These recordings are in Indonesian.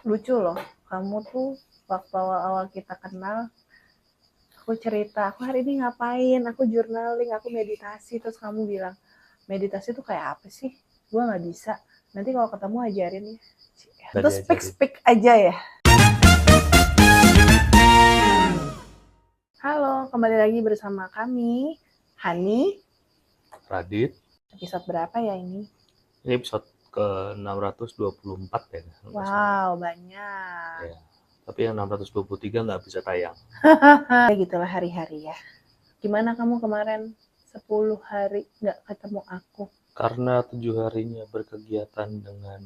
Lucu loh, kamu tuh waktu awal-awal kita kenal, aku cerita, aku hari ini ngapain, aku journaling, aku meditasi, terus kamu bilang, meditasi tuh kayak apa sih? Gue nggak bisa. Nanti kalau ketemu ajarin ya. Nggak Terus diajarin. speak aja ya. Halo, kembali lagi bersama kami, Hani. Radit, Episode berapa ya ini? ini episode ke-624 ya, kalau nggak salah. Wow, banyak. Ya. Tapi yang 623 nggak bisa tayang. Ya gitulah hari-hari ya. Gimana kamu kemarin 10 hari nggak ketemu aku? Karena 7 harinya berkegiatan dengan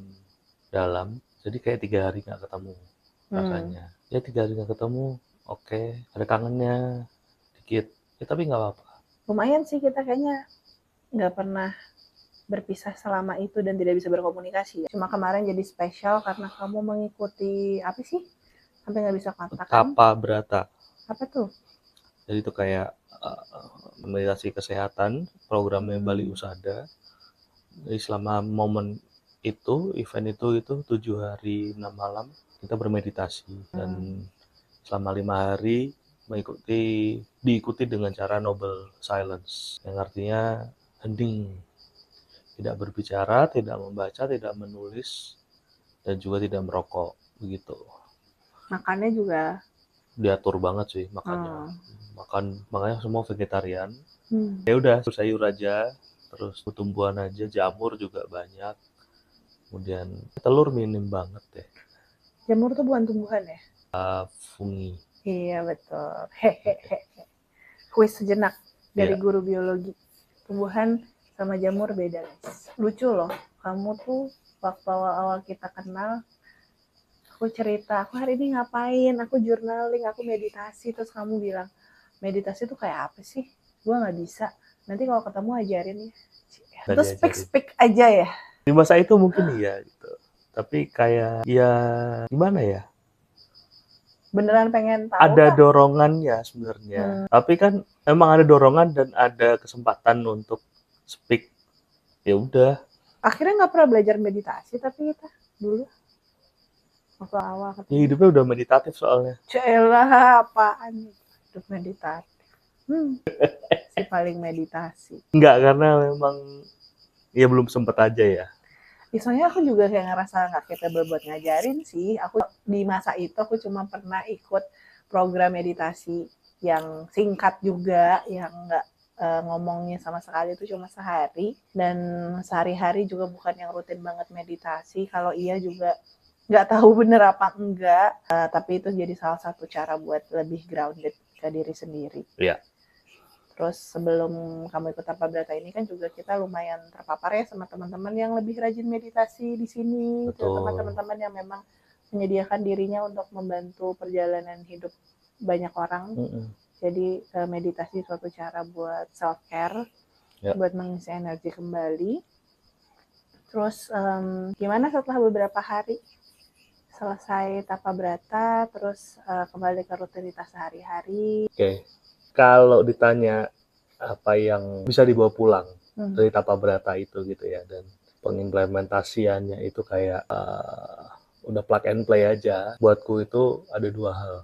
dalam, jadi kayak 3 hari nggak ketemu rasanya. Ya 3 hari nggak ketemu, oke, ada kangennya dikit. Ya tapi nggak apa-apa. Lumayan sih kita kayaknya nggak pernah berpisah selama itu dan tidak bisa berkomunikasi ya. Cuma kemarin jadi spesial karena kamu mengikuti apa sih? Sampai nggak bisa kontakan. Tapa Brata. Apa tuh? Jadi itu kayak meditasi kesehatan, programnya Bali Usada. Jadi selama momen itu, event itu 7 hari 6 malam kita bermeditasi dan selama 5 hari diikuti dengan cara Noble Silence yang artinya hening, tidak berbicara, tidak membaca, tidak menulis, dan juga tidak merokok begitu. Makannya juga Diatur banget sih makannya. Makanya semua vegetarian. Ya udah sayur aja, terus tumbuhan aja, jamur juga banyak. Kemudian telur minim banget deh. Jamur tuh bukan tumbuhan ya? Fungi. Iya betul. Hehehe. Kuis sejenak dari Ya, guru biologi. Tumbuhan sama jamur beda guys. Lucu loh, kamu tuh waktu awal-awal kita kenal, aku cerita, aku hari ini ngapain, aku journaling, aku meditasi, terus kamu bilang, meditasi tuh kayak apa sih? Gue nggak bisa. Nanti kalau ketemu ajarin ya. nggak Terus diajarin. speak aja ya. Di masa itu mungkin iya gitu. Tapi kayak ya gimana ya? Beneran pengen tahu Ada nggak? dorongannya sebenarnya. Tapi kan emang ada dorongan dan ada kesempatan untuk speak. Ya udah. Akhirnya nggak pernah belajar meditasi, tapi kita dulu waktu awal Ya ketemu. hidupnya udah meditatif soalnya. Celah apaan hidup meditasi. Si paling meditasi. Enggak, karena memang ya belum sempet aja ya. Soalnya aku juga kayak ngerasa nggak capable buat ngajarin sih. Aku di masa itu aku cuma pernah ikut program meditasi yang singkat juga, yang nggak ngomongnya sama sekali itu cuma sehari. Dan sehari-hari juga bukan yang rutin banget meditasi. Kalau iya juga nggak tahu bener apa enggak. Tapi itu jadi salah satu cara buat lebih grounded ke diri sendiri. Iya. Terus sebelum kamu ikut Tanpa Berata ini kan juga kita lumayan terpapar ya sama teman-teman yang lebih rajin meditasi di sini, terutama Betul. teman-teman yang memang menyediakan dirinya untuk membantu perjalanan hidup banyak orang. Jadi meditasi suatu cara buat self care, Ya. buat mengisi energi kembali. Terus gimana setelah beberapa hari selesai Tapa Brata, terus kembali ke rutinitas sehari-hari? Oke. Kalau ditanya apa yang bisa dibawa pulang dari Tapa Brata itu gitu ya, dan pengimplementasiannya itu kayak udah plug and play aja. Buatku itu ada 2 hal.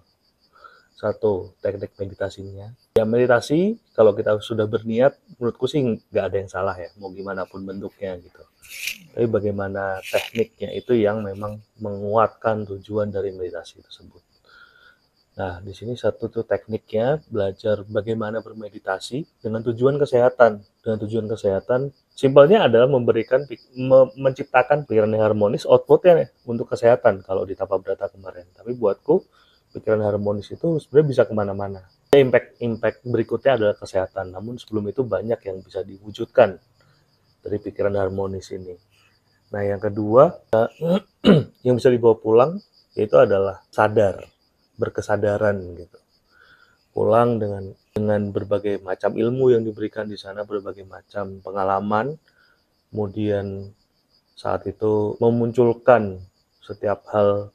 Satu, teknik meditasinya. Ya meditasi kalau kita sudah berniat, menurutku sih nggak ada yang salah ya, mau gimana pun bentuknya gitu. Tapi bagaimana tekniknya itu yang memang menguatkan tujuan dari meditasi tersebut. Nah, di sini satu tuh tekniknya belajar bagaimana bermeditasi dengan tujuan kesehatan. Dengan tujuan kesehatan, simpelnya adalah menciptakan pikiran yang harmonis, outputnya untuk kesehatan kalau di Tapa Brata kemarin. Tapi buatku, pikiran harmonis itu sebenarnya bisa kemana-mana. Impact berikutnya adalah kesehatan. Namun sebelum itu banyak yang bisa diwujudkan dari pikiran harmonis ini. Nah, yang kedua, yang bisa dibawa pulang, yaitu adalah berkesadaran gitu. Pulang dengan berbagai macam ilmu yang diberikan di sana, berbagai macam pengalaman, kemudian saat itu memunculkan setiap hal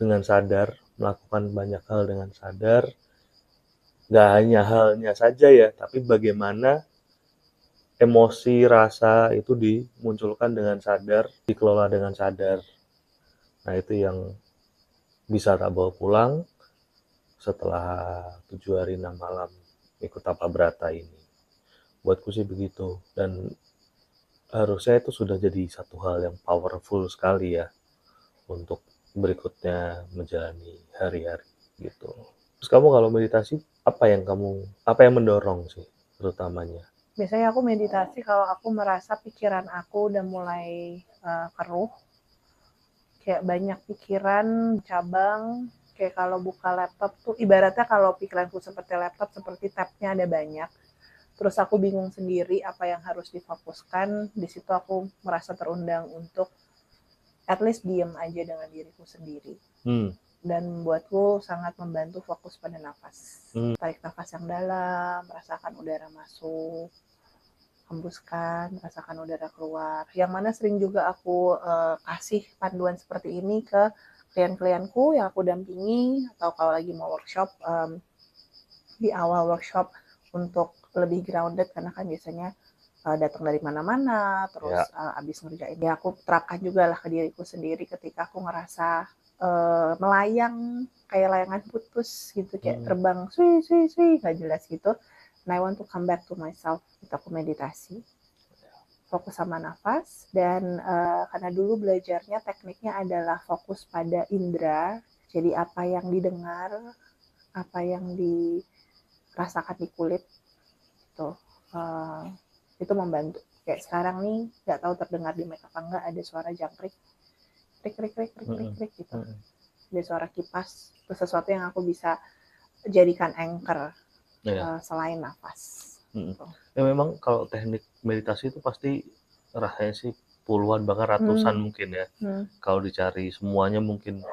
dengan sadar, melakukan banyak hal dengan sadar, nggak hanya halnya saja ya, tapi bagaimana emosi, rasa itu dimunculkan dengan sadar, dikelola dengan sadar. Nah itu yang bisa tak bawa pulang setelah 7 hari 6 malam ikut tapa berata ini. Buatku sih begitu, dan harusnya itu sudah jadi satu hal yang powerful sekali ya untuk berikutnya menjalani hari-hari gitu. Terus kamu kalau meditasi, apa yang mendorong sih terutamanya? Biasanya aku meditasi kalau aku merasa pikiran aku udah mulai keruh, kayak banyak pikiran, cabang, kayak kalau buka laptop tuh ibaratnya kalau pikiranku seperti laptop, seperti tabnya ada banyak. Terus aku bingung sendiri apa yang harus difokuskan. Di situ aku merasa terundang untuk at least diem aja dengan diriku sendiri. Dan buatku sangat membantu fokus pada nafas. Tarik nafas yang dalam, rasakan udara masuk, hembuskan, rasakan udara keluar. Yang mana sering juga aku kasih panduan seperti ini ke klien-klienku yang aku dampingi, atau kalau lagi mau workshop, di awal workshop untuk lebih grounded, karena kan biasanya datang dari mana-mana, terus abis ngerjain ya aku terapkan juga lah ke diriku sendiri ketika aku ngerasa melayang kayak layangan putus gitu, kayak terbang sui nggak jelas gitu. And I want to come back to myself. Itu aku meditasi, fokus sama nafas, dan karena dulu belajarnya tekniknya adalah fokus pada indera, jadi apa yang didengar, apa yang dirasakan di kulit gitu. Itu membantu. Kayak sekarang nih, nggak tahu terdengar di mic apa enggak, ada suara jangkrik, krik gitu. Ada suara kipas. Itu sesuatu yang aku bisa jadikan anchor selain nafas. Gitu. Ya memang kalau teknik meditasi itu pasti rasanya sih puluhan bahkan ratusan mungkin ya. Kalau dicari semuanya mungkin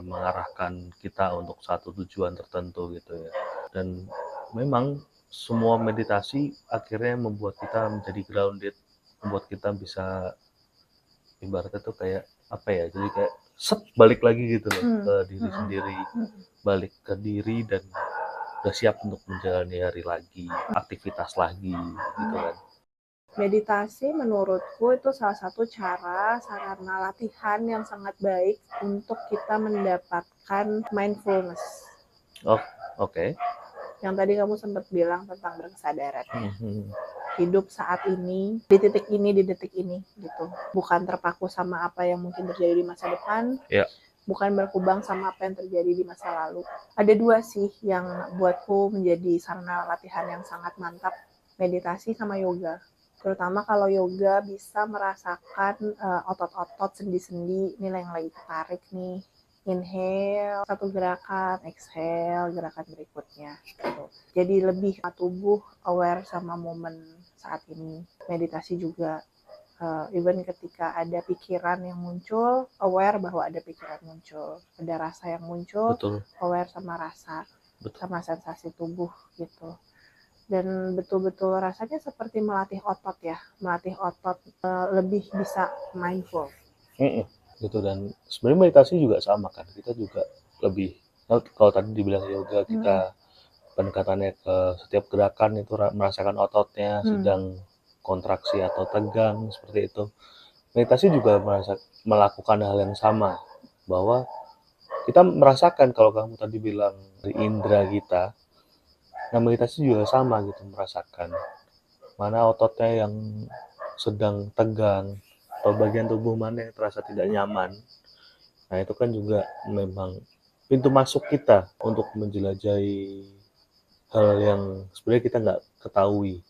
mengarahkan kita untuk satu tujuan tertentu gitu ya. Dan memang semua meditasi akhirnya membuat kita menjadi grounded, membuat kita bisa ibaratnya tuh kayak apa ya, jadi kayak balik lagi gitu loh ke diri sendiri, balik ke diri dan udah siap untuk menjalani hari lagi, aktivitas lagi gitu kan. Meditasi menurutku itu salah satu sarana latihan yang sangat baik untuk kita mendapatkan mindfulness. Oh, oke. Yang tadi kamu sempat bilang tentang berkesadaran. Hidup saat ini, di titik ini gitu. Bukan terpaku sama apa yang mungkin terjadi di masa depan. Bukan berkubang sama apa yang terjadi di masa lalu. Ada dua sih yang buatku menjadi sarana latihan yang sangat mantap, meditasi sama yoga. Terutama kalau yoga bisa merasakan otot-otot, sendi-sendi, ini yang lagi ketarik nih. Inhale, satu gerakan, exhale, gerakan berikutnya. Gitu. Jadi lebih tubuh aware sama momen saat ini. Meditasi juga, even ketika ada pikiran yang muncul, aware bahwa ada pikiran muncul. Ada rasa yang muncul, aware sama rasa, sama sensasi tubuh gitu. Dan betul-betul rasanya seperti melatih otot ya, melatih otot lebih bisa mindful. Gitu. Dan sebenarnya meditasi juga sama kan, kita juga lebih, kalau tadi dibilang yoga kita pendekatannya ke setiap gerakan itu merasakan ototnya sedang kontraksi atau tegang seperti itu. Meditasi juga melakukan hal yang sama, bahwa kita merasakan, kalau kamu tadi bilang dari indera kita, nah meditasi juga sama gitu, merasakan mana ototnya yang sedang tegang atau bagian tubuh mana yang terasa tidak nyaman. Nah itu kan juga memang pintu masuk kita untuk menjelajahi hal yang sebenarnya kita nggak ketahui.